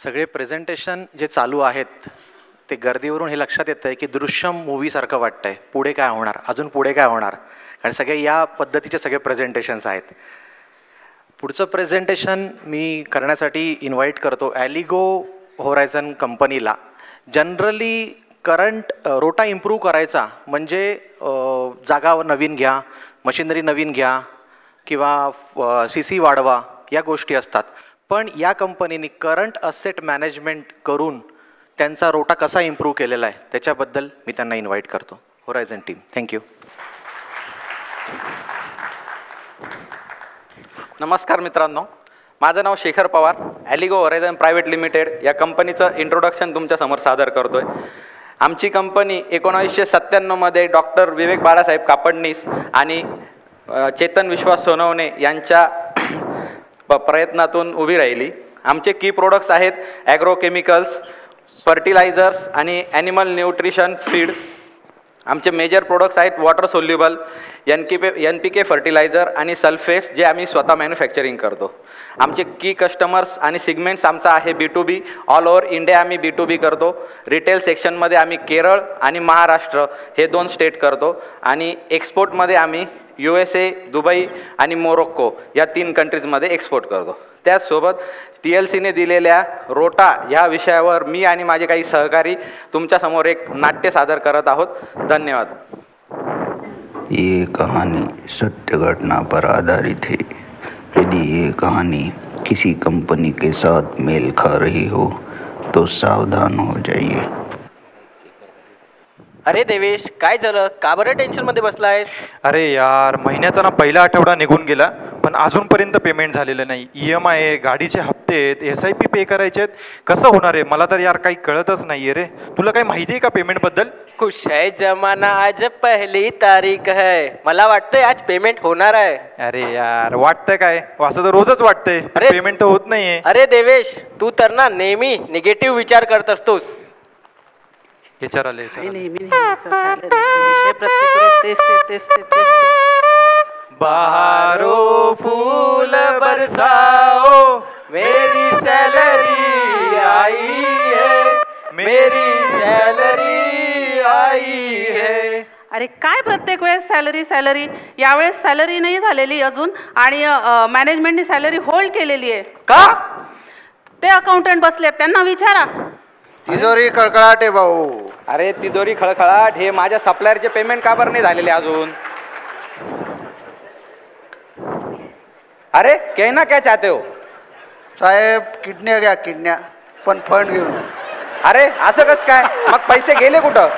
सगळे प्रेझेंटेशन जे चालू आहेत ते गर्दीवरून हे लक्षात येतं आहे की दृश्यम मूवीसारखं वाटतं आहे. पुढे काय होणार, अजून पुढे काय होणार, कारण सगळे या पद्धतीचे सगळे प्रेझेंटेशन्स आहेत. पुढचं प्रेझेंटेशन मी करण्यासाठी इन्व्हाइट करतो ॲलिगो होरायझन कंपनीला. जनरली करंट रोटा इम्प्रूव्ह करायचा म्हणजे जागा नवीन घ्या, मशिनरी नवीन घ्या किंवा CC वाढवा, या गोष्टी असतात. पण या कंपनीने करंट असेट मॅनेजमेंट करून त्यांचा रोटा कसा इम्प्रूव्ह केलेला आहे त्याच्याबद्दल मी त्यांना इन्व्हाइट करतो. Horizon team, thank you. नमस्कार मित्रांनो, माझं नाव Shekhar Pawar. ॲलिगो horizon private limited या कंपनीचं इंट्रोडक्शन तुमच्यासमोर सादर करतो आहे. आमची कंपनी 1997मध्ये डॉक्टर विवेक बाळासाहेब कापडनीस आणि चेतन विश्वास सोनवणे यांच्या प्रयत्नातून उभी राहिली. आमचे की प्रोडक्ट्स आहेत ॲग्रोकेमिकल्स, फर्टिलायझर्स आणि ॲनिमल न्यूट्रिशन फीड. आमचे मेजर प्रोडक्ट्स आहेत वॉटर सोल्युबल, NPK फर्टिलायझर आणि सल्फेट्स, जे आम्ही स्वतः मॅन्युफॅक्चरिंग करतो. आमचे की कस्टमर्स आणि सिगमेंट्स आमचा आहे B2B. ऑल ओव्हर इंडिया आम्ही B2B करतो. रिटेल सेक्शनमध्ये आम्ही केरळ आणि महाराष्ट्र हे 2 स्टेट करतो आणि एक्सपोर्टमध्ये आम्ही USA, दुबई आणि मोरोक्को या 3 कंट्रीजमध्ये एक्सपोर्ट करतो. त्याचसोबत TLCने दिलेल्या रोटा ह्या विषयावर मी आणि माझे काही सहकारी तुमच्यासमोर एक नाट्य सादर करत आहोत. धन्यवाद. ये कहानी सत्य घटना पर आधारित है. यदि ये कहानी किसी कंपनी के साथ मेल खा रही हो तो सावधान हो जाइए. अरे देवेश, काय झालं? का बरं टेन्शनमध्ये बसलायस? अरे यार, महिन्याचा ना पहिला आठवडा निघून गेला पण अजूनपर्यंत पेमेंट झालेलं नाही. EMI आहे, गाडीचे हप्ते आहेत, SIP पे करायचे आहेत. कसं होणार आहे मला तर यार काही कळतच नाही आहे रे. तुला काही माहिती आहे का पेमेंटबद्दल? खुश है जमाना, आज पहिली तारीख है. मला वाटतंय आज पेमेंट होणार आहे. अरे यार, वाटतंय काय? असं तर रोजच वाटतंय, पेमेंट तर होत नाहीये. अरे देवेश, तू तर ना नेहमी निगेटिव्ह विचार करत असतोस. विचार आले बहारो फूल बरसाओ, मेरी सैलरी आई है, मेरी सैलरी आई है. अरे काय प्रत्येक वेळेस सॅलरी? यावेळेस सॅलरी नाही झालेली अजून आणि मॅनेजमेंटने सॅलरी होल्ड केलेली आहे. का? ते अकाउंटंट बसलेत, त्यांना विचारा. तिजोरी खळखळाट आहे भाऊ. अरे तिजोरी खळखळाट, हे माझ्या सप्लायरचे पेमेंट का बरं नाही झालेले अजून? अरे कहना क्या चाहते हो? साहेब किडन्या घ्या, किडन्या, पण फंड घेऊन. अरे असं कसं काय? मग पैसे गेले कुठं?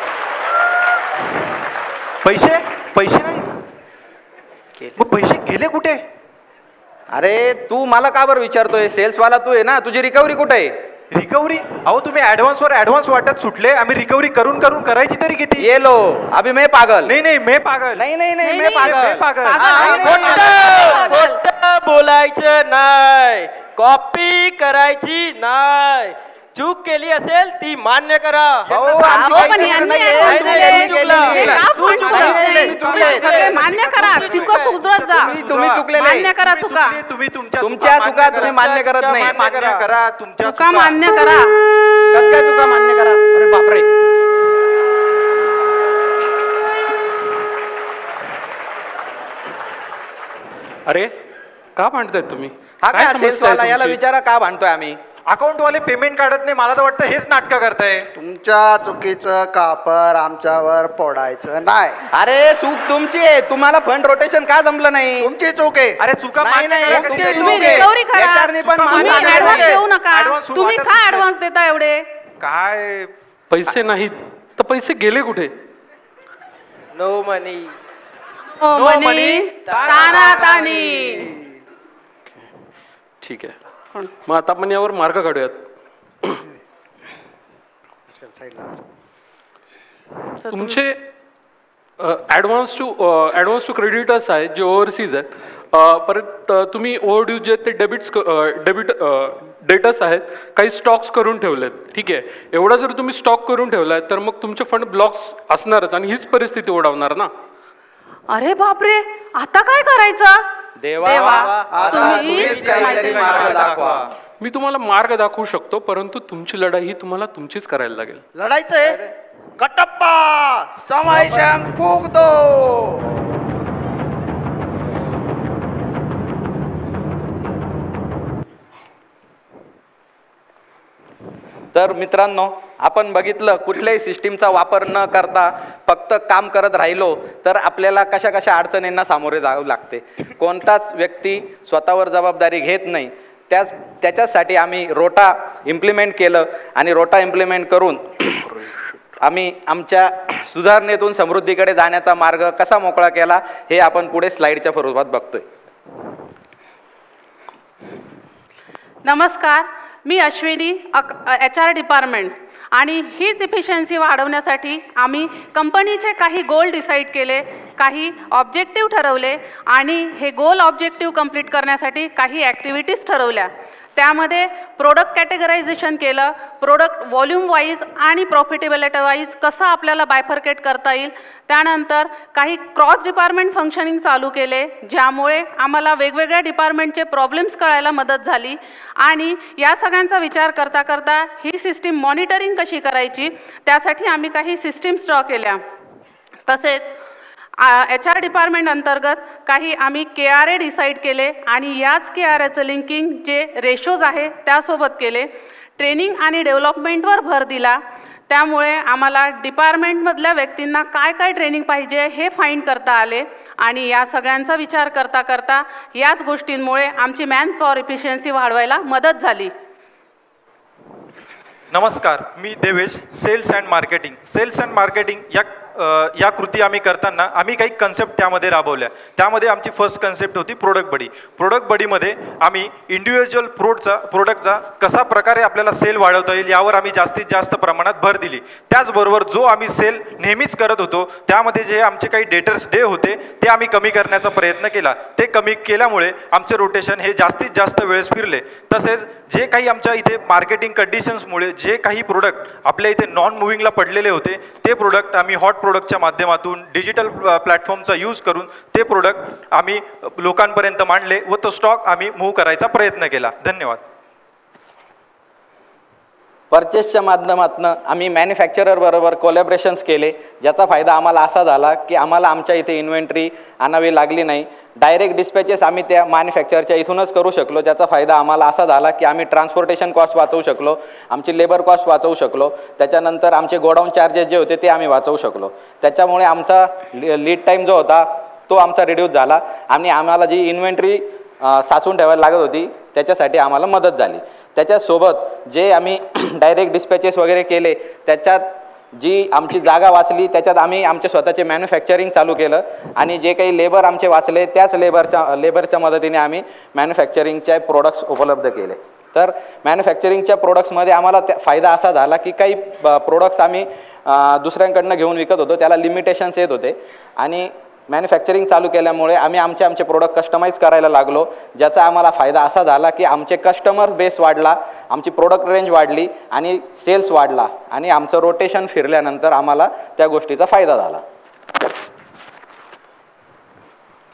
पैसे नाही, मग पैसे गेले कुठे? अरे तू मला का बरं विचारतोय? सेल्सवाला तू आहे ना, तुझी रिकव्हरी कुठे आहे? रिकव्हरी? अहो तुम्ही ॲडव्हान्सवर ॲडव्हान्स वाटत सुटले. आम्ही रिकव्हरी करून करायची तरी किती? ये लो, अभी मैं पागल. नाही मैं पागल. नाही मैं पागल. बोलायचं नाही, कॉपी करायची नाही. चूक केली असेल ती मान्य करा. मान्य करा, चुका सुधरत जा. तुम्ही चुकलेले, मान्य करा चुका. तुमच्या चुका तुम्ही मान्य करत नाही. मान्य करा तुमच्या चुका, मान्य करा. कस काय चुका मान्य करा? अरे बापरे. अरे का भांडताय तुम्ही? हा काय सेल्सवाला, याला विचारा का भांडतोय आम्ही? अकाउंट वाले पेमेंट काढत नाही. मला तर वाटतं हेच नाटक करताय. तुमच्या चुकीचं कापर आमच्यावर फोडायचं नाही. अरे चूक तुमची आहे. तुम्हाला फंड रोटेशन का जमलं नाही? तुमची चूक आहे. अरे चुका नाही, तुमची तुमची तुम्ही चूक आहे. रिकव्हरी करा. याच्यावरनी पण चुका माणसं मान्य आणायला ऍडव्हान्स पाहिजे. देऊ नका. Advance तुम्ही वाटत का सुद्धा. ऍडव्हान्स देता एवढे? काय पैसे नाहीत तर पैसे गेले कुठे? नो मनी. मनी तानातानी. ठीक आहे, मग आता आपण यावर मार्ग काढूयात. तुमचे ॲडव्हान्स टू क्रेडिटर्स आहेत जे ओव्हरसीज आहेत. परत तुम्ही ओव्हरड्यू जे ते डेबिट डेटर्स आहेत, काही स्टॉक्स करून ठेवलेत. ठीक आहे, एवढा जर तुम्ही स्टॉक करून ठेवलाय तर मग तुमचे फंड ब्लॉक्स असणारच आणि हीच परिस्थिती ओढवणार ना. अरे बापरे, आता काय करायचं? देवा, आता तुम्हीच काहीतरी मार्ग दाखवा. मी तुम्हाला मार्ग दाखवू शकतो, परंतु तुमची लढाई ही तुम्हाला तुमचीच करायला लागेल. लढायचंय कटप्पा समावेशन फूक दो. तर मित्रांनो, आपण बघितलं कुठल्याही सिस्टीमचा वापर न करता फक्त काम करत राहिलो तर आपल्याला कशा कशा अडचणींना सामोरे जावं लागते. कोणताच व्यक्ती स्वतःवर जबाबदारी घेत नाही. त्याच्यासाठी आम्ही रोटा इम्प्लिमेंट केलं आणि रोटा इम्प्लिमेंट करून आम्ही आमच्या सुधारणेतून समृद्धीकडे जाण्याचा मार्ग कसा मोकळा केला हे आपण पुढे स्लाइडच्या स्वरूपात बघतोय. नमस्कार, मी अश्विनी, HR डिपार्टमेंट. आणि हीच इफिशियन्सी वाढवण्यासाठी आम्ही कंपनीचे काही गोल डिसाईड केले, काही ऑब्जेक्टिव्ह ठरवले आणि हे गोल ऑब्जेक्टिव्ह कंप्लीट करण्यासाठी काही ॲक्टिव्हिटीज ठरवल्या. त्यामध्ये प्रोडक्ट कॅटेगरायझेशन केलं, प्रोडक्ट व्हॉल्यूम वाईज आणि प्रॉफिटेबिलिटी वाईज कसं आपल्याला बायफर्केट करता येईल. त्यानंतर काही क्रॉस डिपार्टमेंट फंक्शनिंग चालू केले, ज्यामुळे आम्हाला वेगवेगळ्या डिपार्टमेंटचे प्रॉब्लेम्स कळायला मदत झाली. आणि या सगळ्यांचा विचार करता करता ही सिस्टीम मॉनिटरिंग कशी करायची त्यासाठी आम्ही काही सिस्टीम्स ड्रॉ केल्या. तसेच HR डिपार्टमेंट अंतर्गत काही आम्ही KRA डिसाईड केले आणि याच KRAचं लिंकिंग जे रेशोज आहे त्यासोबत केले. ट्रेनिंग आणि डेव्हलपमेंटवर भर दिला. त्यामुळे आम्हाला डिपार्टमेंटमधल्या व्यक्तींना काय काय ट्रेनिंग पाहिजे हे फाईंड करता आले. आणि या सगळ्यांचा विचार करता करता याच गोष्टींमुळे आमची मॅन पॉवर इफिशियन्सी वाढवायला मदत झाली. नमस्कार, मी देवेश, सेल्स अँड मार्केटिंग या कृती आम्ही करताना आम्ही काही कन्सेप्ट त्यामध्ये राबवल्या. त्यामध्ये आमची फर्स्ट कन्सेप्ट होती प्रोडक्ट बडीमध्ये आम्ही इंडिव्हिज्युअल प्रोडक्टचा कसा प्रकारे आपल्याला सेल वाढवता येईल यावर आम्ही जास्तीत जास्त प्रमाणात भर दिली. त्याचबरोबर जो आम्ही सेल नेहमीच करत होतो त्यामध्ये जे आमचे काही डेटर्स डे होते ते आम्ही कमी करण्याचा प्रयत्न केला. ते कमी केल्यामुळे आमचे रोटेशन हे जास्तीत जास्त वेळेस फिरले. तसेच जे काही आमच्या इथे मार्केटिंग कंडिशन्समुळे जे काही प्रोडक्ट आपल्या इथे नॉन मुव्हिंगला पडलेले होते ते प्रोडक्ट आम्ही हॉट प्रोडक्टच्या माध्यमातून डिजिटल प्लॅटफॉर्मचा यूज करून ते प्रोडक्ट आम्ही लोकांपर्यंत मांडले व तो स्टॉक आम्ही मूव्ह करायचा प्रयत्न केला. धन्यवाद. परचेसच्या माध्यमातून आम्ही मॅन्युफॅक्चरर बरोबर कोलॅबरेशन्स केले, ज्याचा फायदा आम्हाला असा झाला की आम्हाला आमच्या इथे इन्व्हेंटरी आणावी लागली नाही. डायरेक्ट डिस्पॅचेस आम्ही त्या मॅन्युफॅक्चरच्या इथूनच करू शकलो, ज्याचा फायदा आम्हाला असा झाला की आम्ही ट्रान्सपोर्टेशन कॉस्ट वाचवू शकलो, आमची लेबर कॉस्ट वाचवू शकलो, त्याच्यानंतर आमचे गोडाऊन चार्जेस जे होते ते आम्ही वाचवू शकलो. त्याच्यामुळे आमचा लीड टाईम जो होता तो आमचा रिड्यूस झाला आणि आम्हाला जी इन्व्हेंटरी साचवून ठेवायला लागत होती त्याच्यासाठी आम्हाला मदत झाली. त्याच्यासोबत जे आम्ही डायरेक्ट डिस्पॅचेस वगैरे केले त्याच्यात जी आमची जागा वाचली त्याच्यात आम्ही आमचे स्वतःचे मॅन्युफॅक्चरिंग चालू केलं आणि जे काही लेबर आमचे वाचले त्याच लेबरच्या मदतीने आम्ही मॅन्युफॅक्चरिंगचे प्रोडक्ट्स उपलब्ध केले. तर मॅन्युफॅक्चरिंगच्या प्रोडक्ट्समध्ये आम्हाला फायदा असा झाला की काही प्रोडक्ट्स आम्ही दुसऱ्यांकडनं घेऊन विकत होतो, त्याला लिमिटेशन्स येत होते आणि मॅन्युफॅक्चरिंग चालू केल्यामुळे आम्ही आमचे प्रोडक्ट कस्टमाइज करायला लागलो, ज्याचा आम्हाला फायदा असा झाला की आमचे कस्टमर बेस वाढला, आमची प्रोडक्ट रेंज वाढली आणि सेल्स वाढला आणि आमचं रोटेशन फिरल्यानंतर आम्हाला त्या गोष्टीचा फायदा झाला.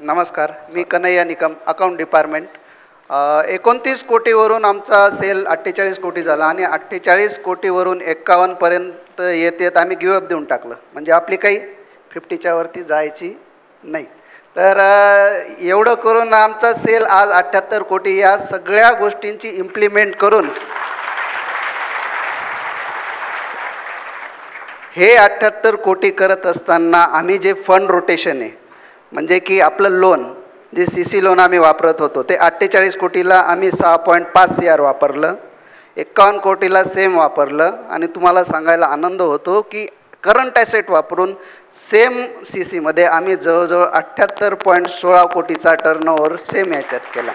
नमस्कार, मी कन्हैया निकम, अकाउंट डिपार्टमेंट. 29 कोटीवरून आमचा सेल 48 कोटी झाला आणि 48 कोटीवरून 51 पर्यंत येत आम्ही गिवअप देऊन टाकलं. म्हणजे आपली काही 50च्या वरती जायची नाही. तर एवढं करून आमचा सेल आज 78 कोटी. या सगळ्या गोष्टींची इम्प्लिमेंट करून हे 78 कोटी करत असताना आम्ही जे फंड रोटेशन आहे म्हणजे की आपलं लोन जे CC लोन आम्ही वापरत होतो ते 48 कोटीला आम्ही 6.5 CR वापरलं, 51 कोटीला सेम वापरलं आणि तुम्हाला सांगायला आनंद होतो की करंट ॲसेट वापरून सेम CCमध्ये आम्ही जवळजवळ 78.16 कोटीचा टर्नओव्हर सेम याच्यात केला.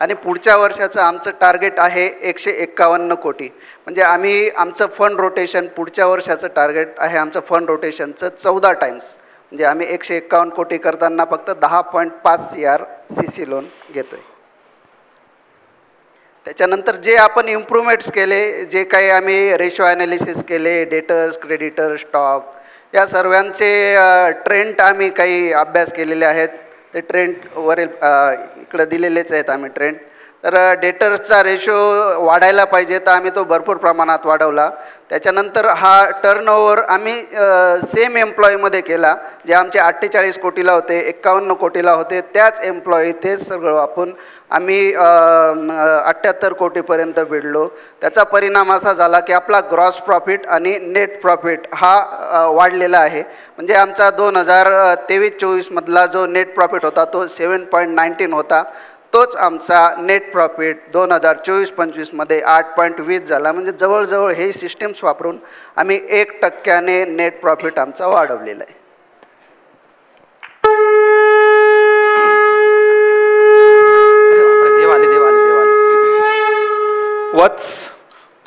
आणि पुढच्या वर्षाचं आमचं टार्गेट आहे 151 कोटी. म्हणजे आम्ही आमचं फंड रोटेशन पुढच्या वर्षाचं टार्गेट आहे आमचं फंड रोटेशनचं 14 टाइम्स. म्हणजे आम्ही 151 कोटी करताना फक्त 10.5 CR CC लोन घेतो आहे. त्याच्यानंतर जे आपण इम्प्रूव्हमेंट्स केले, जे काही आम्ही रेशो ॲनालिसिस केले, डेटर्स, क्रेडिटर, स्टॉक या सर्वांचे ट्रेंड आम्ही काही अभ्यास केलेले आहेत. ते ट्रेंडवरील इकडं दिलेलेच आहेत आम्ही ट्रेंड. तर डेटर्सचा रेशो वाढायला पाहिजे तर आम्ही तो भरपूर प्रमाणात वाढवला. त्याच्यानंतर हा टर्नओव्हर आम्ही सेम एम्प्लॉईमध्ये केला. जे आमचे 48 कोटीला होते 51 कोटीला होते त्याच एम्प्लॉई तेच सगळं आपण आम्ही 78 कोटीपर्यंत भिडलो. त्याचा परिणाम असा झाला की आपला ग्रॉस प्रॉफिट आणि नेट प्रॉफिट हा वाढलेला आहे. म्हणजे आमचा 2023-24 मधला जो नेट प्रॉफिट होता तो 7.19 होता. तोच आमचा नेट प्रॉफिट 2024-25 मध्ये 8.20 झाला. म्हणजे जवळजवळ हे सिस्टीम्स वापरून आम्ही 1% नेट प्रॉफिट आमचा वाढवलेला आहे.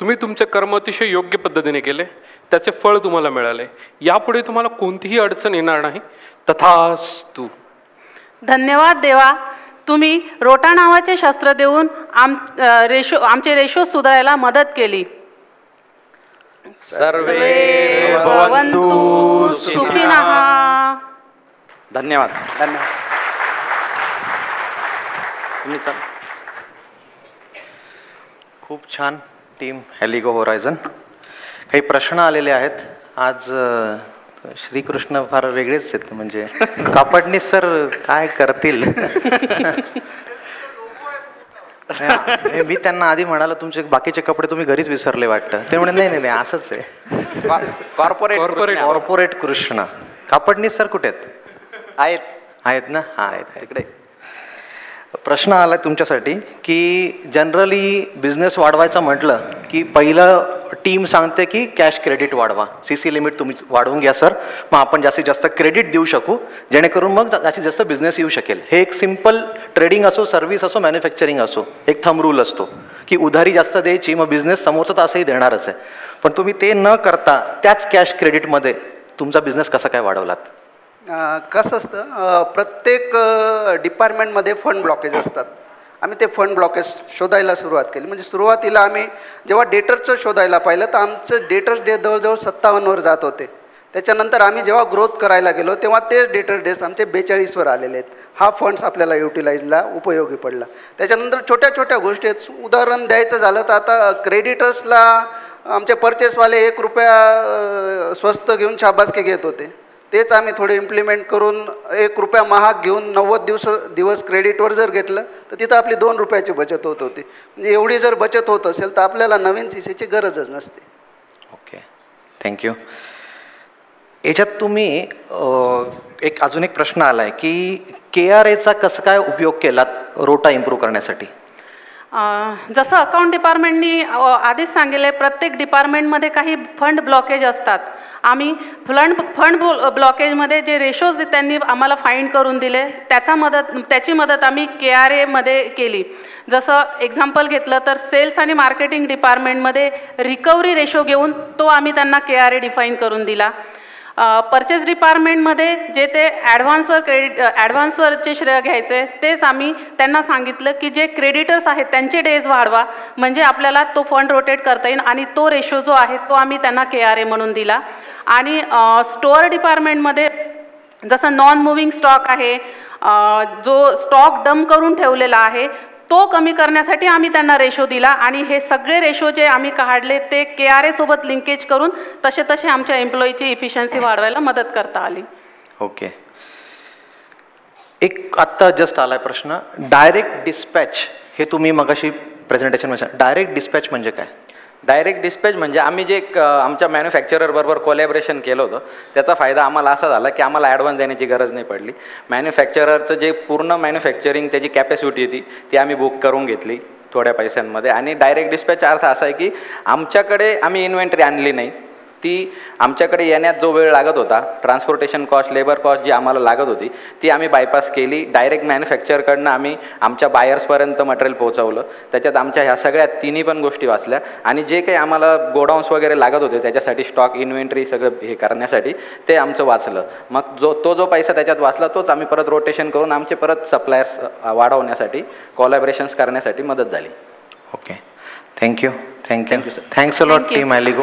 तुम्ही तुमचे कर्म अतिशय योग्य पद्धतीने केले, त्याचे फळ तुम्हाला मिळाले. यापुढे तुम्हाला कोणतीही अडचण येणार नाही. तथास्तु. धन्यवाद देवा. तुम्ही रोटा नावाचे शस्त्र देऊन आमचे रेशो सुधारायला मदत केली. सर्वे भवन्तु सुखिनः. धन्यवाद. धन्यवाद. तुम्ही चला. खूप छान टीम हेलिगो होरायझन. काही प्रश्न आलेले आहेत. आज श्रीकृष्ण फार वेगळेच आहेत. म्हणजे कापडनीस सर काय करतील. मी त्यांना आधी म्हणालो तुमचे बाकीचे कपडे तुम्ही घरीच विसरले वाटतं. ते म्हणे नाही नाही असंच आहे. कॉर्पोरेट कृष्ण. कापडनीस सर कुठे आहेत ना? हा आहेत इकडे. प्रश्न आला तुमच्यासाठी की जनरली बिझनेस वाढवायचा म्हटलं की पहिलं टीम सांगते की कॅश क्रेडिट वाढवा, CC लिमिट तुम्ही वाढवून घ्या सर, मग आपण जास्तीत जास्त क्रेडिट देऊ शकू जेणेकरून मग जास्तीत जास्त बिझनेस येऊ शकेल. हे एक सिम्पल ट्रेडिंग असो, सर्व्हिस असो, मॅन्युफॅक्चरिंग असो, एक थंब रूल असतो की उधारी जास्त द्यायची, मग बिझनेस समोरचा तर असंही देणारच आहे. पण तुम्ही ते न करता त्याच कॅश क्रेडिटमध्ये तुमचा बिझनेस कसा काय वाढवलात? कसं असतं, प्रत्येक डिपार्टमेंटमध्ये फंड ब्लॉकेज असतात. आम्ही ते फंड ब्लॉकेज शोधायला सुरुवात केली. म्हणजे सुरुवातीला आम्ही जेव्हा डेटर्सचं शोधायला पाहिलं तर आमचं डेटर्स डे जवळजवळ 57वर जात होते. त्याच्यानंतर आम्ही जेव्हा ग्रोथ करायला गेलो तेव्हा तेच डेटर्स डेज आमचे 42वर आलेले आहेत. हा फंड्स आपल्याला युटिलाइजला उपयोगी पडला. त्याच्यानंतर छोट्या छोट्या गोष्टी आहेत. उदाहरण द्यायचं झालं तर आता क्रेडिटर्सला आमचे परचेसवाले ₹1 स्वस्त घेऊन शाबासकी घेत होते. तेच आम्ही थोडे इम्प्लिमेंट करून ₹1 महाग घेऊन 90 दिवस क्रेडिटवर जर घेतलं तर तिथं आपली ₹2 बचत होत होती. म्हणजे एवढी जर बचत होत असेल तर आपल्याला नवीन CCची गरजच नसते. Okay, thank you. याच्यात तुम्ही अजून एक प्रश्न आला आहे की KRAचा कसं काय उपयोग केला रोटा इम्प्रूव्ह करण्यासाठी? जसं अकाउंट डिपार्टमेंटनी आधीच सांगितले, प्रत्येक डिपार्टमेंटमध्ये काही फंड ब्लॉकेज असतात. आम्ही फंड ब्लॉकेजमध्ये जे रेशोज त्यांनी आम्हाला फाइंड करून दिले त्याची मदत आम्ही KRAमध्ये केली. जसं एक्झाम्पल घेतलं तर सेल्स आणि मार्केटिंग डिपार्टमेंटमध्ये रिकव्हरी रेशो घेऊन तो आम्ही त्यांना KRA डिफाईन करून दिला. परचेस डिपार्टमेंटमध्ये जे ते ॲडव्हान्सवरचे श्रेय घ्यायचे तेच आम्ही त्यांना सांगितलं की जे क्रेडिटर्स आहेत त्यांचे डेज वाढवा म्हणजे आपल्याला तो फंड रोटेट करता येईल आणि तो रेशो जो आहे तो आम्ही त्यांना KRA म्हणून दिला. आणि स्टोअर डिपार्टमेंटमध्ये जसं नॉन मुव्हिंग स्टॉक आहे, जो स्टॉक डम करून ठेवलेला आहे तो कमी करण्यासाठी आम्ही त्यांना रेशो दिला आणि हे सगळे रेशो जे आम्ही काढले ते KRA सोबत लिंकेज करून तसे आमच्या एम्प्लॉईची इफिशियन्सी वाढवायला मदत करता आली. ओके. एक आत्ता जस्ट आलाय प्रश्न, डायरेक्ट डिस्पॅच. हे तुम्ही मगाशी प्रेझेंटेशनमध्ये डायरेक्ट डिस्पॅच म्हणजे काय? डायरेक्ट डिस्पॅच म्हणजे आम्ही जे आमच्या मॅन्युफॅक्चररबरोबर कोलॅबरेशन केलं होतं त्याचा फायदा आम्हाला असा झाला की आम्हाला ॲडव्हान्स देण्याची गरज नाही पडली. मॅन्युफॅक्चररचं जे पूर्ण मॅन्युफॅक्चरिंग त्याची कॅपॅसिटी होती ती आम्ही बुक करून घेतली थोड्या पैशांमध्ये. आणि डायरेक्ट डिस्पॅचचा अर्थ असा आहे की आमच्याकडे आम्ही इन्व्हेंटरी आणली नाही, ती आमच्याकडे येण्यात जो वेळ लागत होता, ट्रान्सपोर्टेशन कॉस्ट, लेबर कॉस्ट जी आम्हाला लागत होती ती आम्ही बायपास केली. डायरेक्ट मॅन्युफॅक्चरकडनं आम्ही आमच्या बायर्सपर्यंत मटेरियल पोहोचवलं. त्याच्यात आमच्या ह्या सगळ्या तिन्ही पण गोष्टी वाचल्या. आणि जे काही आम्हाला गोडाऊन्स वगैरे लागत होते त्याच्यासाठी स्टॉक इन्व्हेंटरी सगळं हे करण्यासाठी ते आमचं वाचलं. मग जो पैसा त्याच्यात वाचला तोच आम्ही परत रोटेशन करून आमचे परत सप्लायर्स वाढवण्यासाठी कोलॅबरेशन्स करण्यासाठी मदत झाली. Okay, thank you sir. Thanks a lot team हेलिगो.